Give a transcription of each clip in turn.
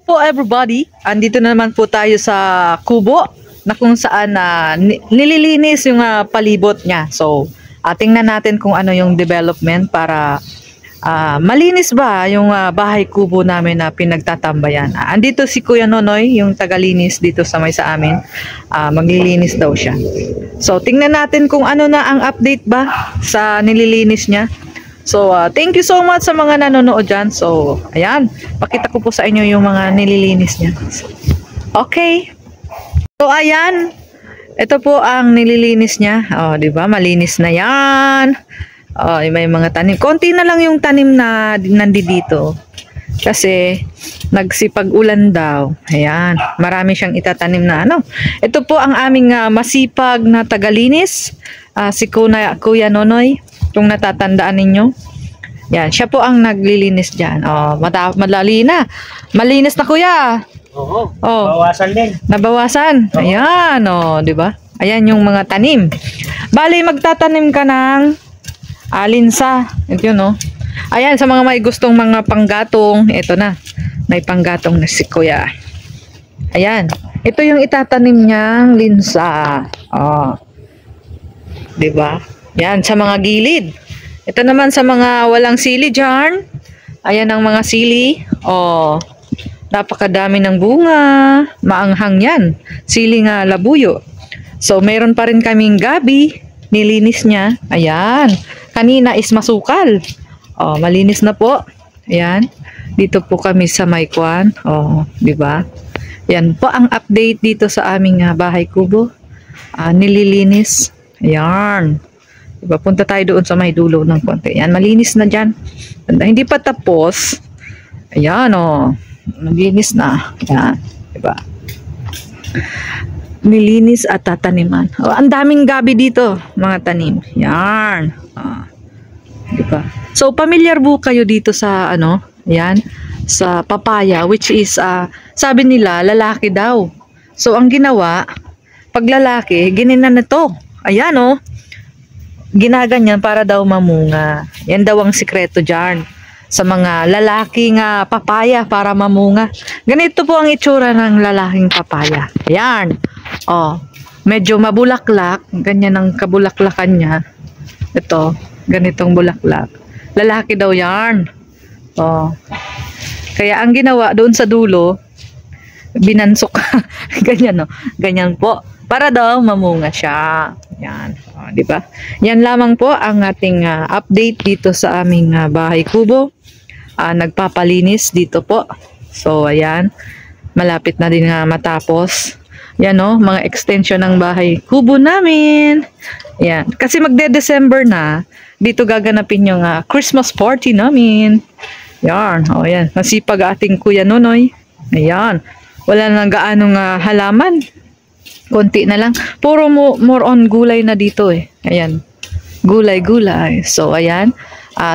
po everybody, andito na naman po tayo sa kubo na kung saan nililinis yung palibot niya. So, tingnan natin kung ano yung development para malinis ba yung bahay kubo namin na pinagtatambayan. Andito si Kuya Nonoy, yung tagalinis dito sa amin. Maglilinis daw siya. So, tingnan natin kung ano na ang update ba sa nililinis niya. So, thank you so much sa mga nanonood dyan. So, ayan. Pakita ko po sa inyo yung mga nililinis niya. Okay. So, ayan. Ito po ang nililinis niya. Oh, di ba? Malinis na yan. Oh, may mga tanim. Konti na lang yung tanim na nandito. Kasi, nagsipag-ulan daw. Ayan. Marami siyang itatanim na ano. Ito po ang aming masipag na tagalinis. Si Kuya Nonoy. Kung natatandaan ninyo. Yan, siya po ang naglilinis dyan. Oh, madali na. Malinis na kuya. Oo. Oh, Bawasan din. nabawasan. Ayan, oh, di ba? Ayan yung mga tanim. Bali, magtatanim ka ng alinsa. Ito yun, oh. Ayan, sa mga may gustong mga panggatong, ito na. May panggatong na si kuya. Ayan. Ito yung itatanim niyang linsa. Oh. Di ba? Yan, sa mga gilid. Ito naman sa mga walang sili dyan. Ayan ang mga sili. Oh, napakadami ng bunga. Maanghang yan. Sili nga labuyo. So, meron pa rin kaming gabi. Nilinis niya. Ayan. Kanina is masukal. Oh, malinis na po. Ayan. Dito po kami sa Maykwan. Oh, di ba? Yan po ang update dito sa aming bahay kubo. Nililinis. Ayan. Diba, punta tayo doon sa may dulo ng konti. Yan, malinis na dyan. Hindi pa tapos. Ayan, o. Malinis na. Ayan. Diba? Nilinis at tataniman. O, ang daming gabi dito, mga tanim. Yan. Diba? So, familiar po kayo dito sa, ano, yan, sa papaya, which is, sabi nila, lalaki daw. So, ang ginawa, pag lalaki, gininan na to. Ayan, o. Ginaganyan para daw mamunga. Yan daw ang sikreto dyan. Sa mga lalaking papaya para mamunga. Ganito po ang itsura ng lalaking papaya. Ayan. Oh, medyo mabulaklak. Ganyan ang kabulaklakan niya. Ito. Ganitong bulaklak. Lalaki daw yan. Oh. Kaya ang ginawa doon sa dulo, binansok. Ganyan, no? Ganyan po. Para daw mamunga siya. Yan, oh, di ba? Yan lamang po ang ating update dito sa aming bahay kubo. Nagpapalinis dito po. So, ayan. Malapit na din matapos. Yan, oh, mga extension ng bahay kubo namin. Yan. Kasi magde-December na, dito gaganapin yung Christmas party namin. Yan, oh, yan. Masipag ating Kuya Nonoy. Ayan. Wala nang gaanong halaman. Konti na lang. Puro more on gulay na dito eh. Ayan. Gulay-gulay. So, ayan.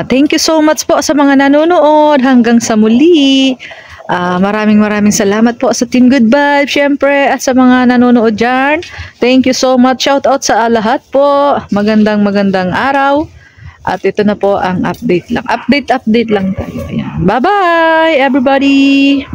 Thank you so much po sa mga nanonood. Hanggang sa muli. Maraming salamat po sa Team Good Vibes. Syempre, at sa mga nanonood dyan. Thank you so much. Shout out sa lahat po. Magandang araw. At ito na po ang update lang. Update lang tayo. Ayan. Bye-bye, everybody!